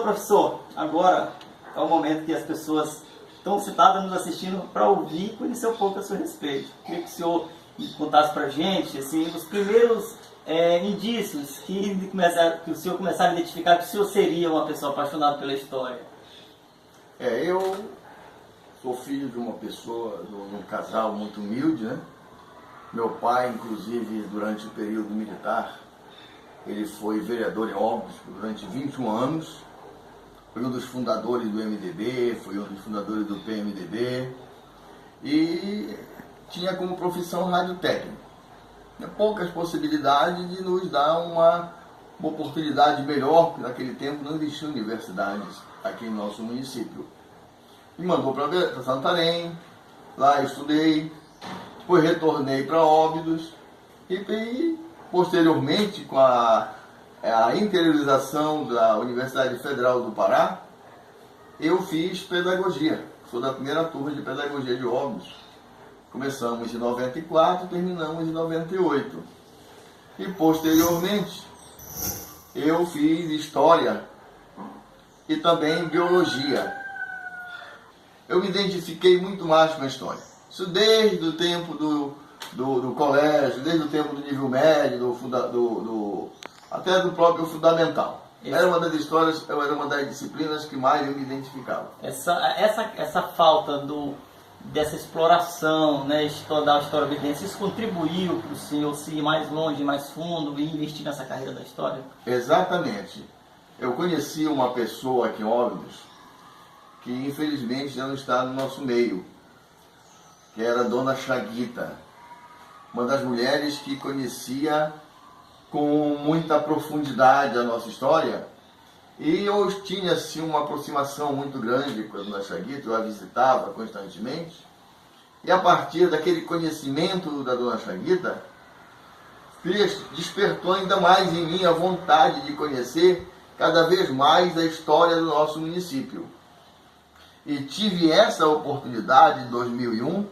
professor, agora é o momento que as pessoas estão sentadas nos assistindo para ouvir e conhecer um pouco a seu respeito. Queria que o senhor contasse para a gente assim, os primeiros indícios que o senhor começar a identificar que o senhor seria uma pessoa apaixonada pela história. Eu sou filho de uma pessoa, de um casal muito humilde, né? Meu pai, inclusive, durante o período militar, ele foi vereador em Óbidos durante 21 anos, foi um dos fundadores do MDB, foi um dos fundadores do PMDB e tinha como profissão radiotécnico. Tinha poucas possibilidades de nos dar uma oportunidade melhor, porque naquele tempo não existiam universidades aqui no nosso município. Me mandou para Santarém, lá eu estudei, depois retornei para Óbidos e posteriormente com a interiorização da Universidade Federal do Pará, eu fiz pedagogia. Sou da primeira turma de pedagogia de Óbidos. Começamos em 94 e terminamos em 98. E posteriormente eu fiz história e também biologia. Eu me identifiquei muito mais com a história. Isso desde o tempo do colégio, desde o tempo do nível médio, até do próprio fundamental. Era uma das histórias, era uma das disciplinas que mais eu me identificava. Essa falta dessa exploração, né, da história vivense, isso contribuiu para o senhor se ir mais longe, mais fundo e investir nessa carreira da história? Exatamente. Eu conheci uma pessoa aqui em Óbidos que infelizmente já não está no nosso meio, que era a Dona Chaguita, uma das mulheres que conhecia com muita profundidade a nossa história, e eu tinha assim uma aproximação muito grande com a Dona Chaguita, eu a visitava constantemente, e a partir daquele conhecimento da Dona Chaguita, despertou ainda mais em mim a vontade de conhecer cada vez mais a história do nosso município. E tive essa oportunidade em 2001,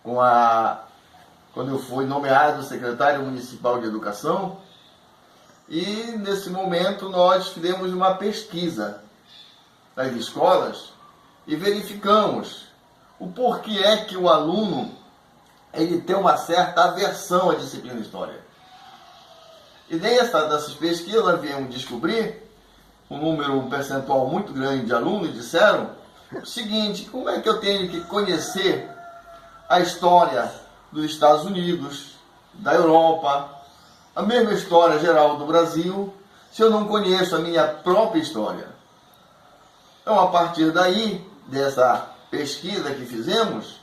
quando eu fui nomeado secretário municipal de educação, e nesse momento nós fizemos uma pesquisa nas escolas e verificamos o porquê é que o aluno ele tem uma certa aversão à disciplina de história. E dessas pesquisas nós viemos descobrir um percentual muito grande de alunos disseram o seguinte: como é que eu tenho que conhecer a história dos Estados Unidos, da Europa, a mesma história geral do Brasil, se eu não conheço a minha própria história? Então, a partir daí, dessa pesquisa que fizemos,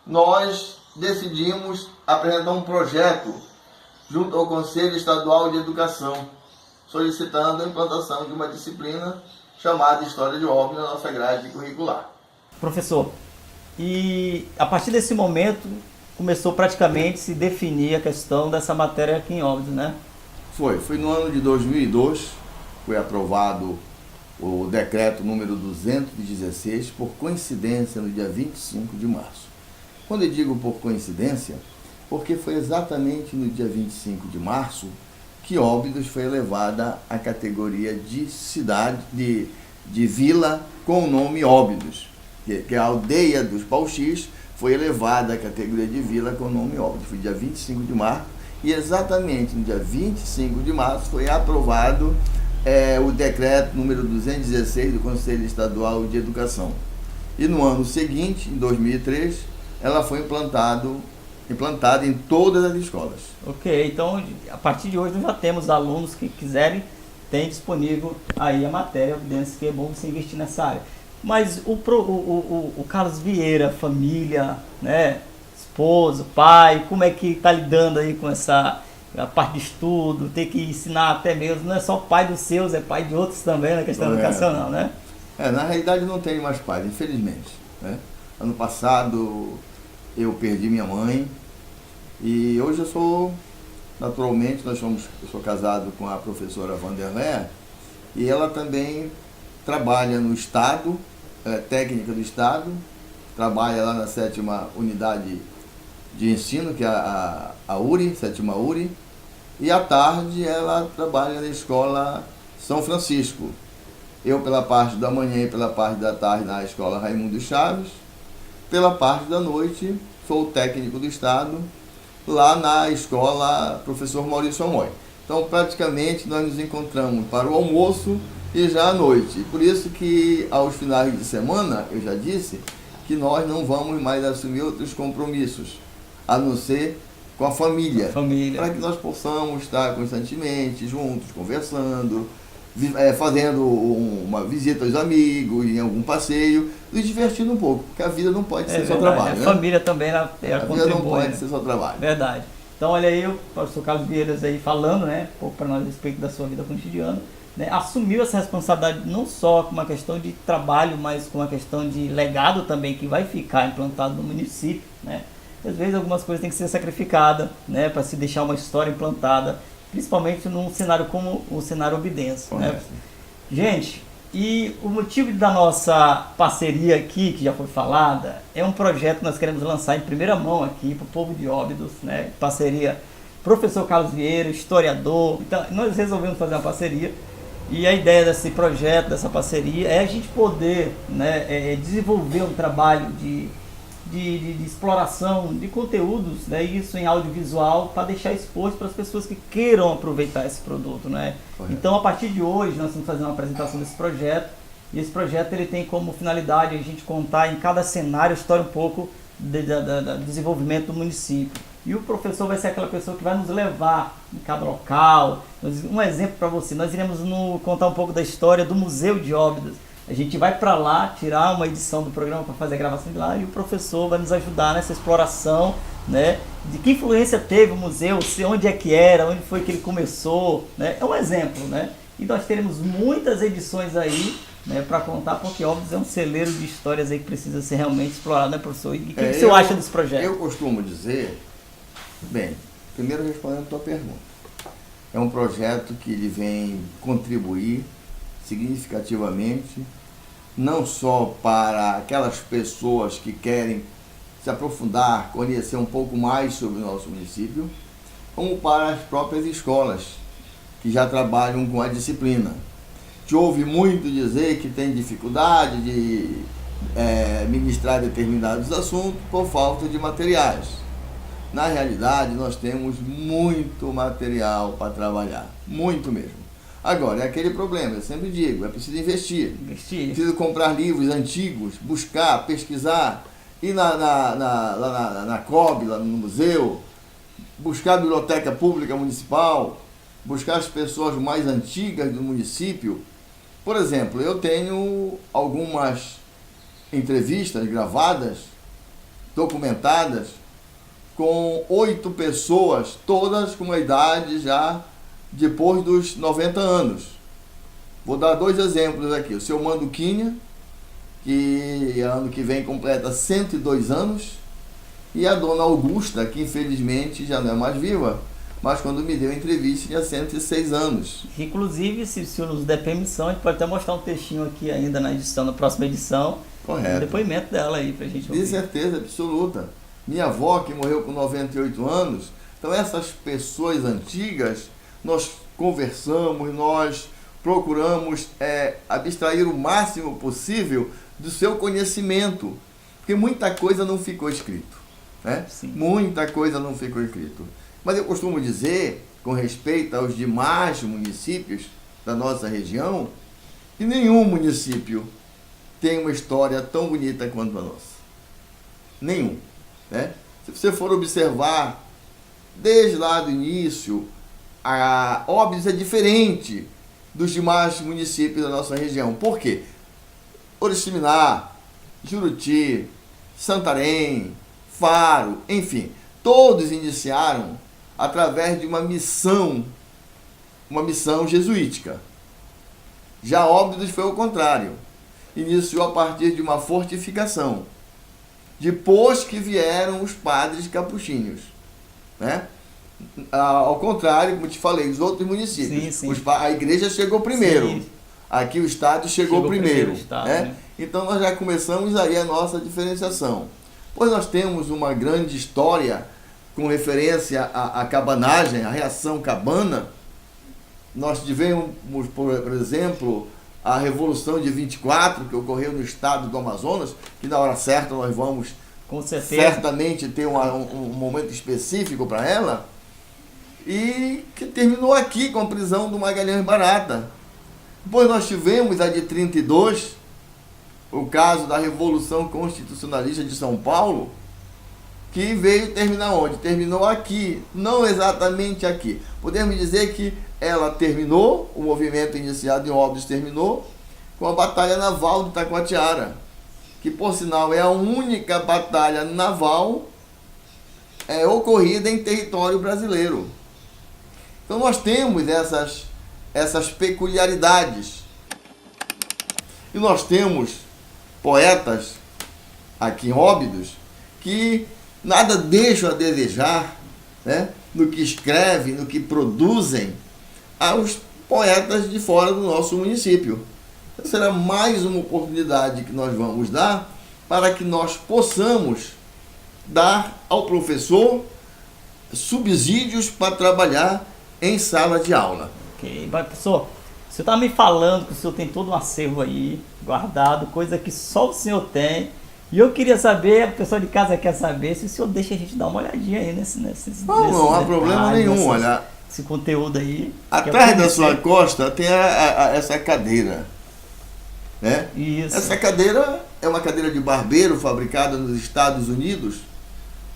nós decidimos apresentar um projeto junto ao Conselho Estadual de Educação, solicitando a implantação de uma disciplina chamada História de Óbidos na nossa grade curricular. Professor, e a partir desse momento começou praticamente a se definir a questão dessa matéria aqui em Óbidos, né? Foi no ano de 2002, foi aprovado o decreto número 216, por coincidência no dia 25 de março. Quando eu digo por coincidência, porque foi exatamente no dia 25 de março que Óbidos foi elevada à categoria de cidade, de vila com o nome Óbidos, que a aldeia dos Pauxis foi elevada à categoria de vila com o nome Óbidos. Foi dia 25 de março, e exatamente no dia 25 de março foi aprovado o decreto número 216 do Conselho Estadual de Educação. E no ano seguinte, em 2003, ela foi implantada em todas as escolas. Ok, então a partir de hoje nós já temos alunos que quiserem, tem disponível aí a matéria, evidência que é bom você investir nessa área. Mas o Carlos Vieira, família, né, esposo, pai, como é que está lidando aí com essa parte de estudo, ter que ensinar até mesmo, não é só pai dos seus, é pai de outros também na questão educacional, né? Na realidade não tenho mais pais, infelizmente, né? Ano passado eu perdi minha mãe e hoje eu sou, naturalmente, eu sou casado com a professora Vanderlé e ela também trabalha no Estado, ela é técnica do Estado, trabalha lá na 7ª Unidade de Ensino, que é a URI, 7ª URI, e à tarde ela trabalha na Escola São Francisco. Eu pela parte da manhã e pela parte da tarde na Escola Raimundo Chaves. Pela parte da noite, sou o técnico do Estado, lá na Escola Professor Maurício Amoy. Então, praticamente, nós nos encontramos para o almoço e já à noite. Por isso que, aos finais de semana, eu já disse que nós não vamos mais assumir outros compromissos, a não ser com a família. Para que nós possamos estar constantemente juntos, conversando, fazendo uma visita aos amigos, em algum passeio, nos divertindo um pouco, porque a vida não pode ser só trabalho. A família também ela a vida não pode ser só trabalho. Verdade. Então, olha aí, o professor Carlos Vieiras aí falando, né, um pouco para nós a respeito da sua vida cotidiana, né, assumiu essa responsabilidade não só com uma questão de trabalho, mas com uma questão de legado também, que vai ficar implantado no município, né. Às vezes algumas coisas têm que ser sacrificadas, né, para se deixar uma história implantada, principalmente num cenário como o cenário Obidense, né. Gente, e o motivo da nossa parceria aqui, que já foi falada, é um projeto que nós queremos lançar em primeira mão aqui para o povo de Óbidos, né? Parceria professor Carlos Vieira, historiador. Então, nós resolvemos fazer uma parceria e a ideia desse projeto, dessa parceria, é a gente poder, né, desenvolver um trabalho de exploração de conteúdos, né, isso em audiovisual, para deixar exposto para as pessoas que queiram aproveitar esse produto, né? Então, a partir de hoje, nós vamos fazer uma apresentação desse projeto, e esse projeto ele tem como finalidade a gente contar em cada cenário a história um pouco do desenvolvimento do município. E o professor vai ser aquela pessoa que vai nos levar em cada local. Um exemplo para você, nós iremos contar um pouco da história do Museu de Óbidos. A gente vai para lá, tirar uma edição do programa para fazer a gravação de lá, e o professor vai nos ajudar nessa exploração, né, de que influência teve o museu, onde é que era, onde foi que ele começou, né? É um exemplo, né? E nós teremos muitas edições aí, né, para contar, porque Óbidos é um celeiro de histórias aí que precisa ser realmente explorado, né, professor? E o que você acha desse projeto? Eu costumo dizer, bem, primeiro respondendo a tua pergunta, é um projeto que ele vem contribuir significativamente, não só para aquelas pessoas que querem se aprofundar, conhecer um pouco mais sobre o nosso município, como para as próprias escolas que já trabalham com a disciplina. Te ouve muito dizer que tem dificuldade de ministrar determinados assuntos por falta de materiais. Na realidade, nós temos muito material para trabalhar, muito mesmo. Agora, é aquele problema, eu sempre digo, é preciso investir. Preciso comprar livros antigos, buscar, pesquisar, ir na COB, lá no museu, buscar a biblioteca pública municipal, buscar as pessoas mais antigas do município. Por exemplo, eu tenho algumas entrevistas gravadas, documentadas, com 8 pessoas, todas com uma idade já depois dos 90 anos. Vou dar 2 exemplos aqui. O seu Manduquinha, que ano que vem completa 102 anos, e a dona Augusta, que infelizmente já não é mais viva, mas quando me deu entrevista tinha 106 anos. Inclusive, se o senhor nos der permissão, a gente pode até mostrar um textinho aqui ainda na edição, na próxima edição. Correto. Um depoimento dela aí pra gente ouvir. De certeza absoluta. Minha avó, que morreu com 98 anos, então essas pessoas antigas, nós conversamos, nós procuramos abstrair o máximo possível do seu conhecimento, porque muita coisa não ficou escrito, né? Muita coisa não ficou escrito. Mas eu costumo dizer, com respeito aos demais municípios da nossa região, que nenhum município tem uma história tão bonita quanto a nossa. Nenhum, né? Se você for observar, desde lá do início, a Óbidos é diferente dos demais municípios da nossa região. Por quê? Oriximiná, Juruti, Santarém, Faro, enfim, todos iniciaram através de uma missão jesuítica. Já Óbidos foi o contrário. Iniciou a partir de uma fortificação. Depois que vieram os padres capuchinhos, né? Ao contrário, como te falei, os outros municípios. Sim. A igreja chegou primeiro. Sim. Aqui o Estado chegou primeiro. Estado, né? Então nós já começamos aí a nossa diferenciação. Pois nós temos uma grande história com referência à cabanagem, à reação cabana. Nós tivemos, por exemplo, a Revolução de 24, que ocorreu no estado do Amazonas, que na hora certa nós vamos Com certeza. certamente ter um momento específico para ela, e que terminou aqui com a prisão do Magalhães Barata. Depois nós tivemos a de 32, o caso da Revolução Constitucionalista de São Paulo, que veio terminar onde? Terminou aqui, não exatamente aqui. Podemos dizer que ela terminou, o movimento iniciado em Óbidos terminou, com a Batalha Naval de Taquatiara, que por sinal é a única batalha naval ocorrida em território brasileiro. Então nós temos essas peculiaridades. E nós temos poetas aqui em Óbidos que nada deixam a desejar, né, no que escrevem, no que produzem, aos poetas de fora do nosso município. Então, será mais uma oportunidade que nós vamos dar para que nós possamos dar ao professor subsídios para trabalhar em sala de aula. Ok, mas professor, o senhor está me falando que o senhor tem todo um acervo aí, guardado, coisa que só o senhor tem. E eu queria saber, a pessoa de casa quer saber, se o senhor deixa a gente dar uma olhadinha aí não há problema nenhum, olha. Esse conteúdo aí. Atrás da sua costa tem essa cadeira, né? Isso. Essa cadeira é uma cadeira de barbeiro fabricada nos Estados Unidos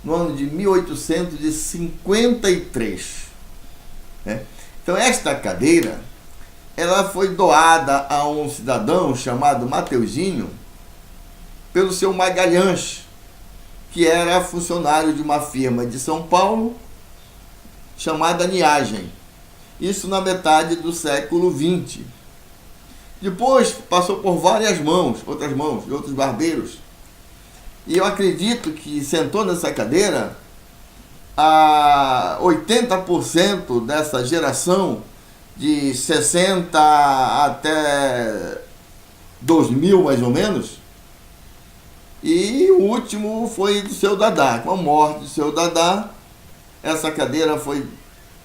no ano de 1853. Né? Então esta cadeira, ela foi doada a um cidadão chamado Mateuzinho pelo seu Magalhães, que era funcionário de uma firma de São Paulo chamada Niagem. Isso na metade do século XX. Depois passou por várias mãos, outras mãos, de outros barbeiros. E eu acredito que sentou nessa cadeira a 80% dessa geração de 60 até 2000 mais ou menos. E o último foi do seu Dadá. Com a morte do seu Dadá, essa cadeira foi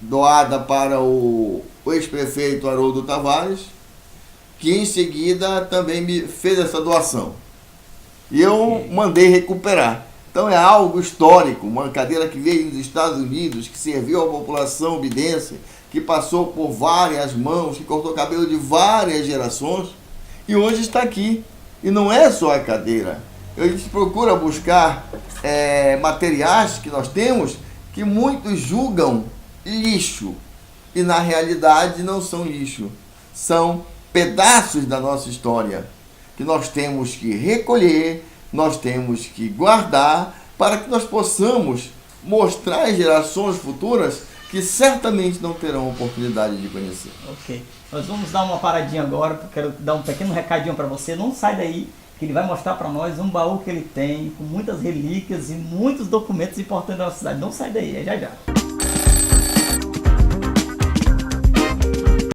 doada para o ex-prefeito Haroldo Tavares, que em seguida também me fez essa doação. E eu mandei recuperar. Então é algo histórico, uma cadeira que veio dos Estados Unidos, que serviu à população obidense, que passou por várias mãos, que cortou cabelo de várias gerações, e hoje está aqui. E não é só a cadeira. A gente procura buscar materiais que nós temos que muitos julgam lixo. E na realidade não são lixo. São pedaços da nossa história que nós temos que recolher, nós temos que guardar para que nós possamos mostrar às gerações futuras que certamente não terão oportunidade de conhecer. Ok. Nós vamos dar uma paradinha agora, porque eu quero dar um pequeno recadinho para você. Não sai daí, que ele vai mostrar para nós um baú que ele tem, com muitas relíquias e muitos documentos importantes da nossa cidade. Não sai daí, é já já.